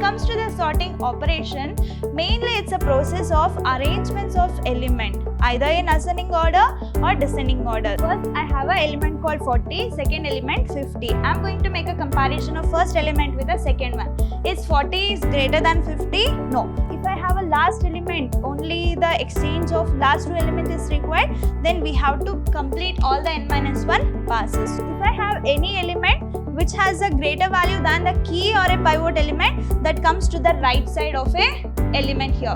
comes to the sorting operation, mainly it's a process of arrangements of element, either in ascending order or descending order. First, I have an element called 40, second element 50. I'm going to make a comparison of first element with the second one. Is 40 is greater than 50? No. If I have a last element, only the exchange of last two elements is required, then we have to complete all the n-1 passes. If I have any element which has a greater value than the key or a pivot element, that comes to the right side of a element here.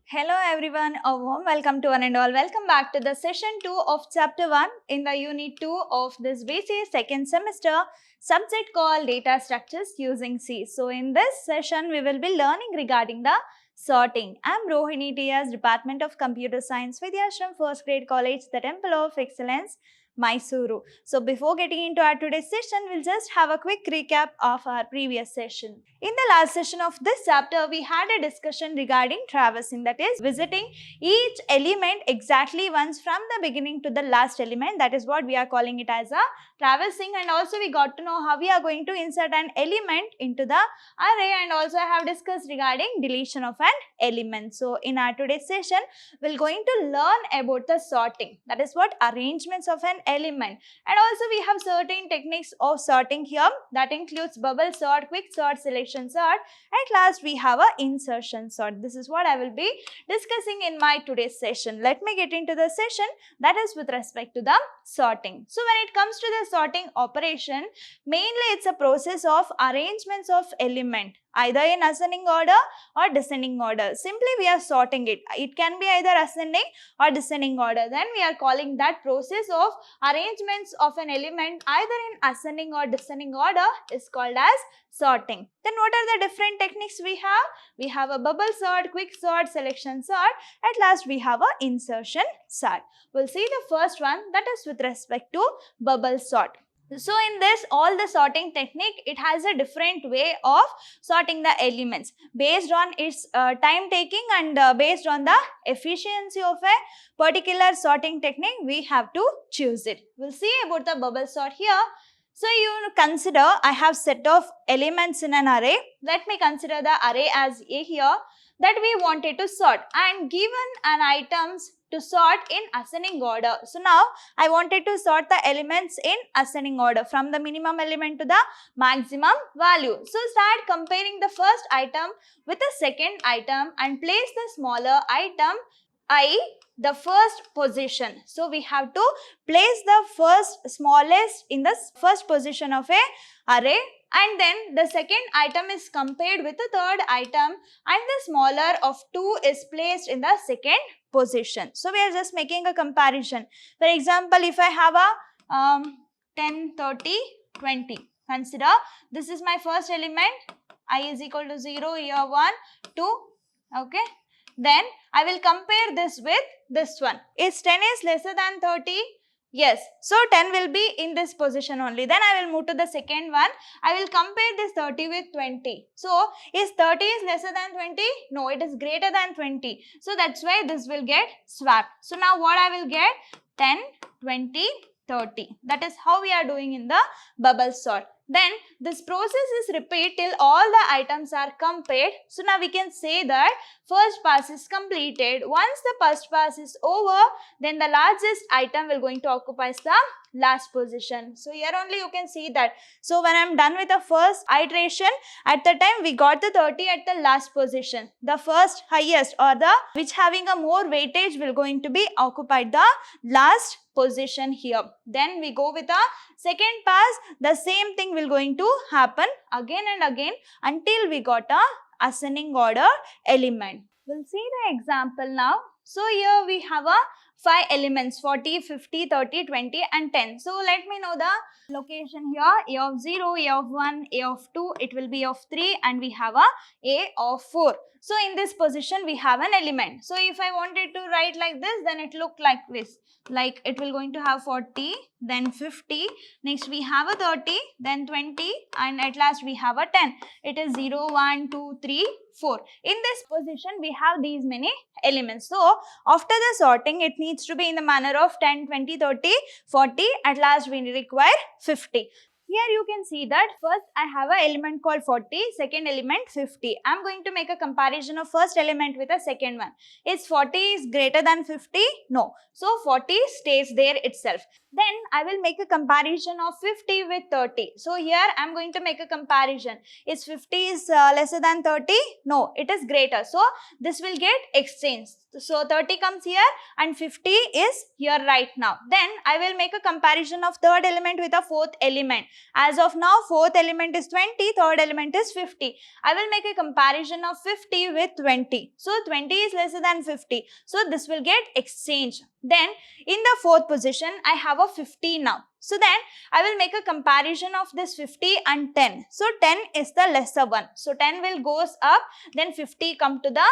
Hello everyone, a warm welcome to one and all. Welcome back to the session 2 of chapter 1 in the unit 2 of this B.Ca second semester subject called data structures using C. So in this session we will be learning regarding the sorting. I am Rohini T.S. Department of Computer Science, Vidhyaashram First Grade College, the Temple of Excellence, MYSURU. So before getting into our today's session, we'll just have a quick recap of our previous session. In the last session of this chapter, we had a discussion regarding traversing, that is visiting each element exactly once from the beginning to the last element. That is what we are calling it as a traversing, and also we got to know how we are going to insert an element into the array, and also I have discussed regarding deletion of an element. So in our today's session, we're going to learn about the sorting, that is what arrangements of an element, and also we have certain techniques of sorting here that includes bubble sort, quick sort, selection sort. At last we have a insertion sort. This is what I will be discussing in my today's session. Let me get into the session that is with respect to the sorting. So when it comes to the sorting operation, mainly it's a process of arrangements of element, either in ascending order or descending order. Simply we are sorting it. It can be either ascending or descending order. Then we are calling that process of arrangements of an element either in ascending or descending order is called as sorting. Then what are the different techniques we have? We have a bubble sort, quick sort, selection sort. At last we have a insertion sort. We'll see the first one, that is with respect to bubble sort. So in this, all the sorting technique, it has a different way of sorting the elements based on its time taking and based on the efficiency of a particular sorting technique, we have to choose it. We'll see about the bubble sort here. So you consider I have set of elements in an array. Let me consider the array as A here that we wanted to sort, and given an items to sort in ascending order. So now I wanted to sort the elements in ascending order from the minimum element to the maximum value. So start comparing the first item with the second item and place the smaller item I the first position. So we have to place the first smallest in the first position of a array, and then the second item is compared with the third item and the smaller of two is placed in the second position. So we are just making a comparison. For example, if I have a 10, 30, 20. Consider this is my first element, I is equal to 0, here 1, 2, okay. Then I will compare this with this one. Is 10 is lesser than 30? Yes. So 10 will be in this position only. Then I will move to the second one. I will compare this 30 with 20. So is 30 is lesser than 20? No, it is greater than 20. So that's why this will get swapped. So now what I will get? 10, 20, 30. That is how we are doing in the bubble sort. Then this process is repeated till all the items are compared. So now we can say that first pass is completed. Once the first pass is over, then the largest item will going to occupy the last position. So here only you can see that. So when I am done with the first iteration, at the time we got the 30 at the last position. The first highest or the which having a more weightage will going to be occupied the last position here. Then we go with the second pass, the same thing will going to happen again and again until we got a ascending order element. We'll see the example now. So here we have a 5 elements, 40, 50, 30, 20 and 10. So let me know the location here. A of 0, A of 1, A of 2, it will be of 3, and we have a of 4. So in this position we have an element. So if I wanted to write like this, then it looked like this. Like it will going to have 40, then 50, next we have a 30, then 20, and at last we have a 10. It is 0, 1, 2, 3, 4. In this position we have these many elements. So after the sorting, it needs to be in the manner of 10, 20, 30, 40. At last we require 50. Here you can see that first I have an element called 40, second element 50. I am going to make a comparison of first element with a second one. Is 40 is greater than 50? No. So 40 stays there itself. Then I will make a comparison of 50 with 30. So here I am going to make a comparison. Is 50 is lesser than 30? No, it is greater. So this will get exchanged. So 30 comes here and 50 is here right now. Then I will make a comparison of third element with a fourth element. As of now, fourth element is 20, third element is 50. I will make a comparison of 50 with 20. So 20 is lesser than 50. So this will get exchanged. Then in the fourth position, I have a 50 now. So then I will make a comparison of this 50 and 10. So 10 is the lesser one. So 10 will goes up, then 50 come to the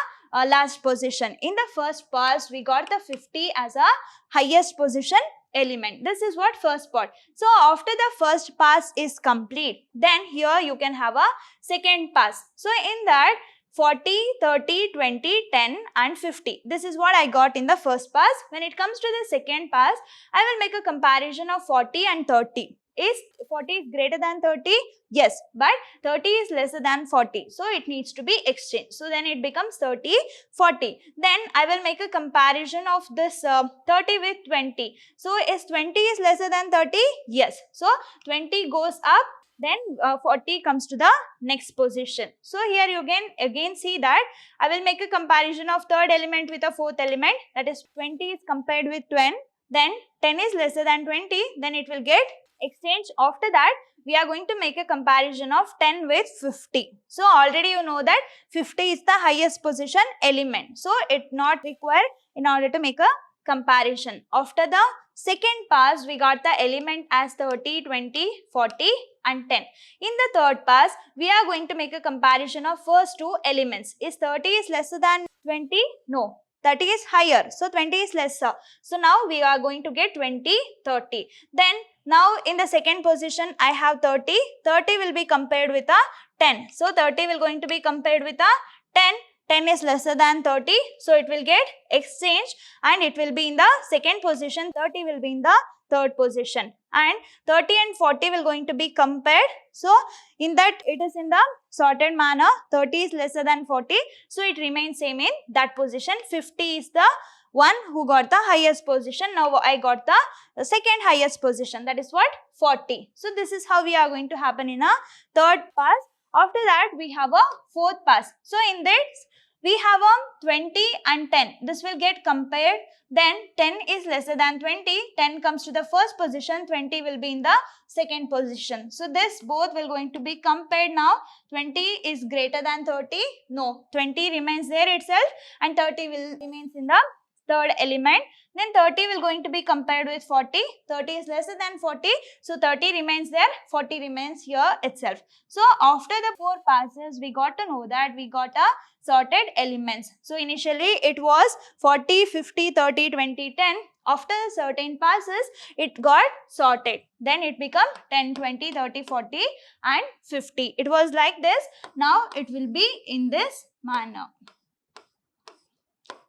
last position. In the first pass, we got the 50 as a highest position element. This is what first part. So after the first pass is complete, then here you can have a second pass. So in that 40, 30, 20, 10 and 50. This is what I got in the first pass. When it comes to the second pass, I will make a comparison of 40 and 30. Is 40 is greater than 30? Yes, but 30 is lesser than 40. So it needs to be exchanged. So then it becomes 30, 40. Then I will make a comparison of this 30 with 20. So is 20 is lesser than 30? Yes. So 20 goes up. Then 40 comes to the next position. So here you can again see that I will make a comparison of third element with a fourth element. That is 20 is compared with 10. Then 10 is lesser than 20. Then it will get exchanged. After that, we are going to make a comparison of 10 with 50. So already you know that 50 is the highest position element. So it not required in order to make a comparison. After the second pass, we got the element as 30, 20, 40 and 10. In the third pass, we are going to make a comparison of first two elements. Is 30 is lesser than 20? No. 30 is higher. So 20 is lesser. So now we are going to get 20, 30. Then now in the second position, I have 30. 30 will be compared with a 10. So 30 will going to be compared with a 10. 10 is lesser than 30. So it will get exchanged and it will be in the second position. 30 will be in the third position. And 30 and 40 will going to be compared. So in that it is in the sorted manner. 30 is lesser than 40. So it remains same in that position. 50 is the one who got the highest position. Now I got the second highest position. That is what? 40. So this is how we are going to happen in a third pass. After that, we have a fourth pass. So in this, we have a 20 and 10. This will get compared. Then 10 is lesser than 20. 10 comes to the first position. 20 will be in the second position. So this both will going to be compared now. 20 is greater than 30. No, 20 remains there itself and 30 will remains in the third element. Then 30 will going to be compared with 40. 30 is lesser than 40. So 30 remains there. 40 remains here itself. So after the four passes, we got to know that we got a sorted elements. So initially it was 40, 50, 30, 20, 10. After certain passes, it got sorted. Then it become 10, 20, 30, 40 and 50. It was like this. Now it will be in this manner.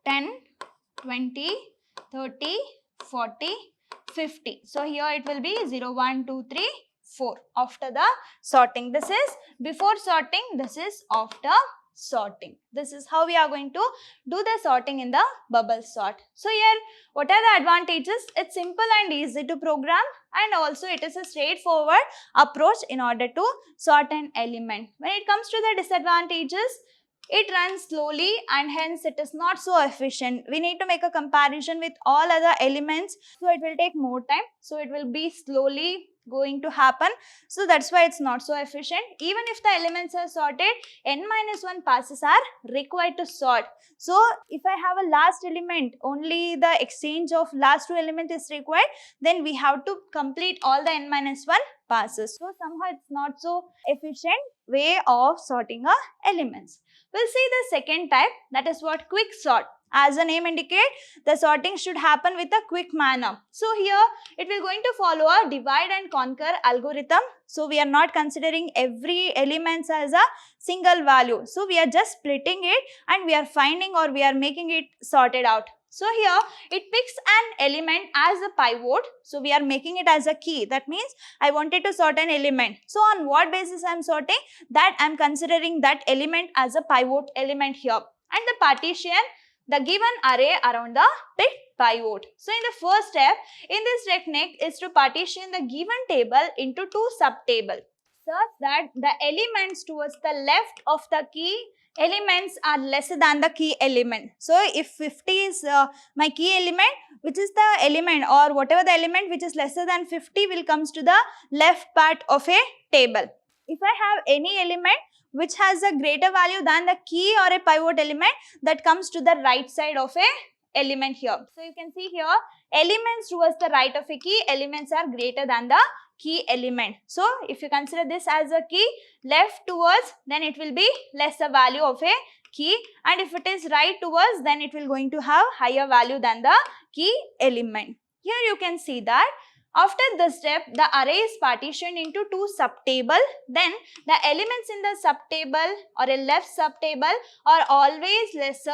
10, 20, 30, 40, 50. So here it will be 0, 1, 2, 3, 4 after the sorting. This is before sorting, this is after sorting. This is how we are going to do the sorting in the bubble sort. So here, what are the advantages? It's simple and easy to program and also it is a straightforward approach in order to sort an element. When it comes to the disadvantages, it runs slowly and hence it is not so efficient. We need to make a comparison with all other elements, so it will take more time. So it will be slowly going to happen. So that's why it's not so efficient. Even if the elements are sorted, n-1 passes are required to sort. So if I have a last element, only the exchange of last two elements is required, then we have to complete all the n-1 passes. So somehow it's not so efficient way of sorting elements. We'll see the second type, that is what quick sort. As the name indicates, the sorting should happen with a quick manner. So here it will going to follow a divide and conquer algorithm. So we are not considering every element as a single value. So we are just splitting it and we are finding or we are making it sorted out. So here it picks an element as a pivot. So we are making it as a key. That means I wanted to sort an element. So on what basis I am sorting? That I am considering that element as a pivot element here. And the partition the given array around the pivot. So in the first step in this technique is to partition the given table into two subtables such that the elements towards the left of the key elements are lesser than the key element. So if 50 is my key element, which is the element or whatever the element which is lesser than 50 will comes to the left part of a table. If I have any element which has a greater value than the key or a pivot element, that comes to the right side of a element here. So you can see here elements towards the right of a key elements are greater than the key element. So if you consider this as a key left towards, then it will be lesser value of a key, and if it is right towards, then it will going to have higher value than the key element. Here you can see that after this step, the array is partitioned into two subtables. Then the elements in the subtable or a left subtable are always lesser,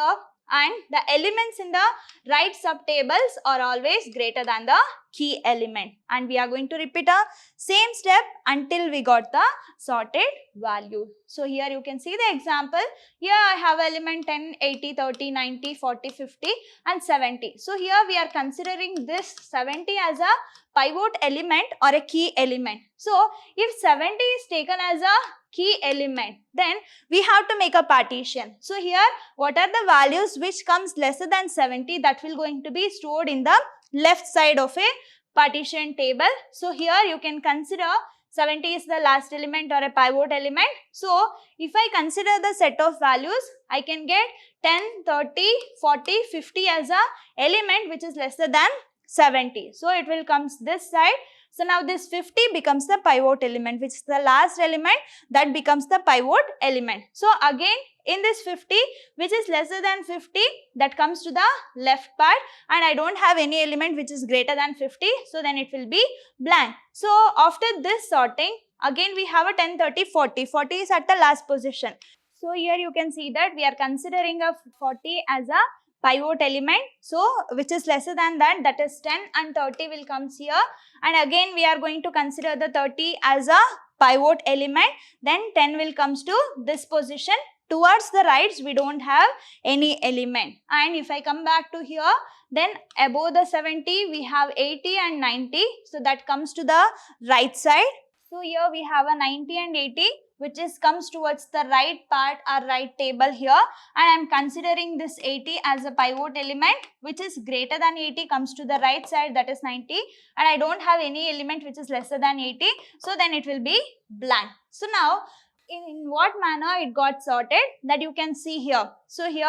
and the elements in the right subtables are always greater than the key element. And we are going to repeat a same step until we got the sorted value. So here you can see the example. Here I have element 10, 80, 30, 90, 40, 50 and 70. So here we are considering this 70 as a pivot element or a key element. So if 70 is taken as a key element, then we have to make a partition. So here what are the values which comes lesser than 70, that will going to be stored in the left side of a partition table. So here you can consider 70 is the last element or a pivot element. So if I consider the set of values, I can get 10, 30, 40, 50 as a element which is lesser than 70. So it will comes this side. So now this 50 becomes the pivot element, which is the last element, that becomes the pivot element. So again in this 50 which is lesser than 50, that comes to the left part, and I don't have any element which is greater than 50, so then it will be blank. So after this sorting, again we have a 10, 30, 40. 40 is at the last position. So here you can see that we are considering a 40 as a pivot element, so which is lesser than that, that is 10, and 30 will comes here, and again we are going to consider the 30 as a pivot element, then 10 will comes to this position. Towards the right we don't have any element, and if I come back to here, then above the 70 we have 80 and 90, so that comes to the right side. So here we have a 90 and 80 which is comes towards the right part or right table here, and I am considering this 80 as a pivot element which is greater than 80 comes to the right side, that is 90, and I don't have any element which is lesser than 80, so then it will be blank. So now in what manner it got sorted, that you can see here. So here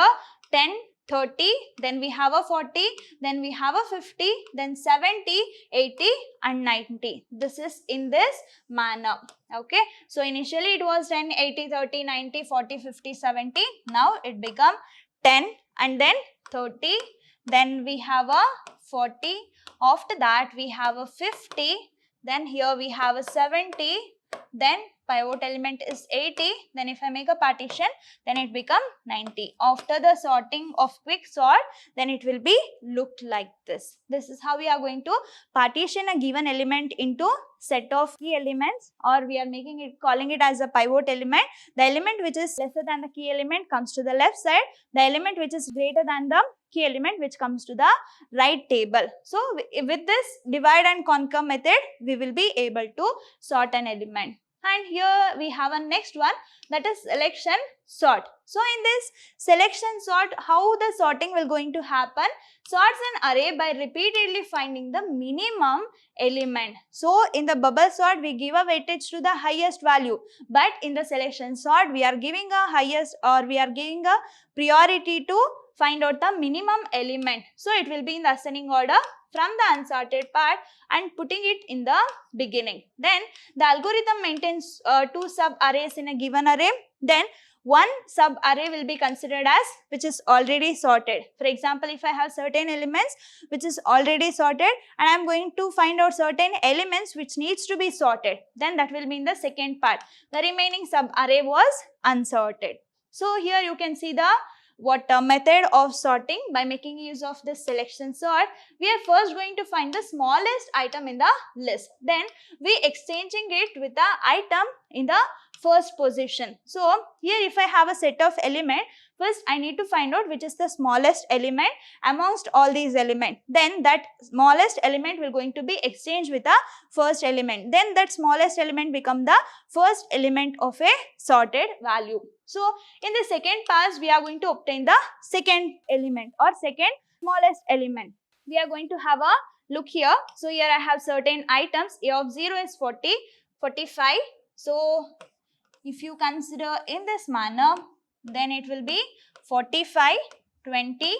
10, 30, then we have a 40, then we have a 50, then 70, 80 and 90. This is in this manner. Okay. So initially it was 10, 80, 30, 90, 40, 50, 70. Now it become 10 and then 30. Then we have a 40. After that we have a 50. Then here we have a 70. Then pivot element is 80, then if I make a partition, then it become 90. After the sorting of quick sort, then it will be looked like this. This is how we are going to partition a given element into set of key elements, or we are making it, calling it as a pivot element. The element which is lesser than the key element comes to the left side. The element which is greater than the key element which comes to the right table. So with this divide and conquer method, we will be able to sort an element. And here we have a next one, that is selection sort. So in this selection sort, how the sorting will going to happen? Sorts an array by repeatedly finding the minimum element. So in the bubble sort, we give a weightage to the highest value, but in the selection sort, we are giving a highest, or we are giving a priority to find out the minimum element. So it will be in the ascending order from the unsorted part and putting it in the beginning. Then the algorithm maintains two sub arrays in a given array. Then one sub array will be considered as which is already sorted. For example, if I have certain elements which is already sorted and I am going to find out certain elements which needs to be sorted, then that will be in the second part. The remaining sub array was unsorted. So here you can see the method of sorting by making use of this selection sort. We are first going to find the smallest item in the list. Then we exchanging it with the item in the first position. So here if I have a set of element, first I need to find out which is the smallest element amongst all these elements. Then that smallest element will going to be exchanged with the first element. Then that smallest element become the first element of a sorted value. So in the second pass, we are going to obtain the second element or second smallest element. We are going to have a look here. So here I have certain items. A of 0 is 40, 45. So if you consider in this manner, then it will be 45, 20,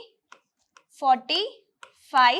45,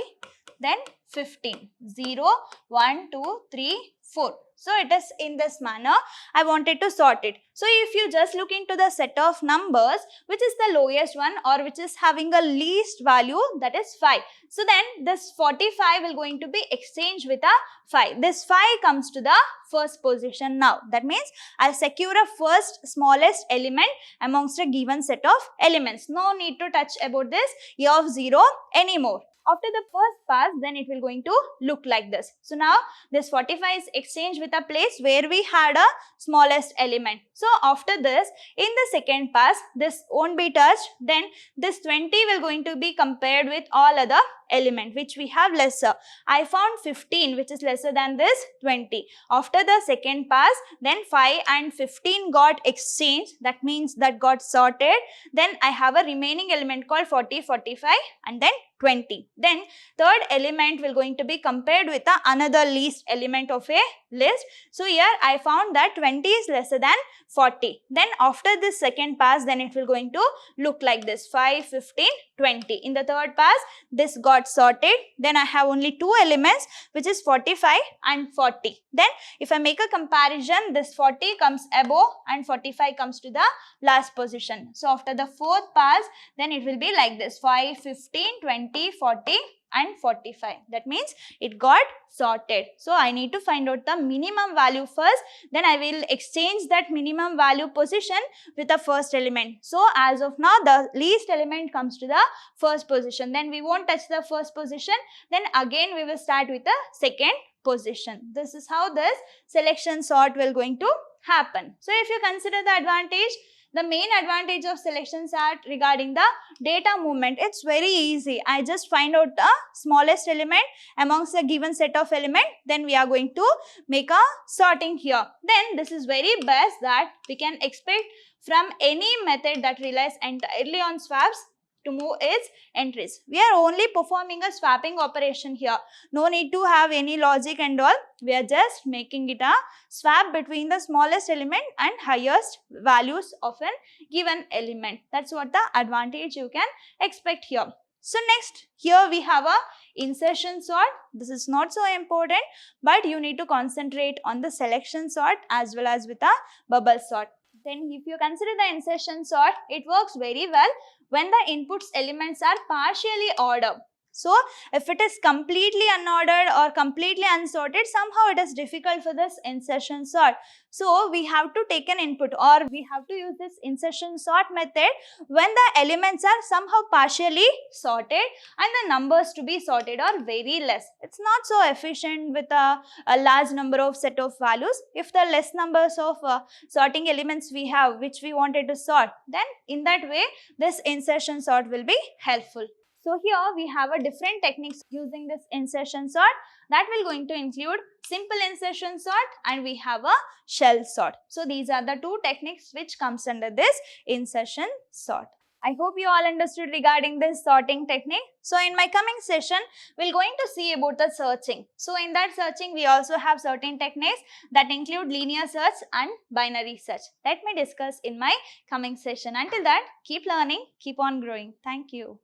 then 15. 0, 1, 2, 3, 4. So it is in this manner I wanted to sort it. So if you just look into the set of numbers, which is the lowest one or which is having a least value, that is 5. So then this 45 will going to be exchanged with a 5. This 5 comes to the first position now. That means I'll secure a first smallest element amongst a given set of elements. No need to touch about this A of 0 anymore. After the first pass, then it will going to look like this. So now this 45 is exchanged with a place where we had a smallest element. So after this, in the second pass, this won't be touched. Then this 20 will going to be compared with all other element which we have lesser. I found 15 which is lesser than this 20. After the second pass, then 5 and 15 got exchanged. That means that got sorted. Then I have a remaining element called 40, 45 and then 20. Then third element will going to be compared with another least element of a list. So here I found that 20 is lesser than 40. Then after this second pass, then it will going to look like this: 5, 15, 20. In the third pass, this got sorted. Then I have only two elements which is 45 and 40. Then if I make a comparison, this 40 comes above and 45 comes to the last position. So after the fourth pass, then it will be like this: 5, 15, 20, 40 and 45. That means it got sorted. So I need to find out the minimum value first. Then I will exchange that minimum value position with the first element. So as of now, the least element comes to the first position. Then we won't touch the first position. Then again we will start with the second position. This is how this selection sort will going to happen. So if you consider the advantage, the main advantage of selection sort regarding the data movement, it's very easy. I just find out the smallest element amongst a given set of element. Then we are going to make a sorting here. Then this is very best that we can expect from any method that relies entirely on swaps to move its entries. We are only performing a swapping operation here. No need to have any logic and all. We are just making it a swap between the smallest element and highest values of a given element. That's what the advantage you can expect here. So next, here we have a insertion sort. This is not so important, but you need to concentrate on the selection sort as well as with a bubble sort. Then if you consider the insertion sort, it works very well when the inputs elements are partially ordered. So if it is completely unordered or completely unsorted, somehow it is difficult for this insertion sort. So we have to take an input, or we have to use this insertion sort method when the elements are somehow partially sorted and the numbers to be sorted are very less. It's not so efficient with a large number of set of values. If the less numbers of sorting elements we have which we wanted to sort, then in that way this insertion sort will be helpful. So here we have a different techniques using this insertion sort that will going to include simple insertion sort and we have a shell sort. So these are the two techniques which comes under this insertion sort. I hope you all understood regarding this sorting technique. So in my coming session, we're going to see about the searching. So in that searching, we also have certain techniques that include linear search and binary search. Let me discuss in my coming session. Until that, keep learning, keep on growing. Thank you.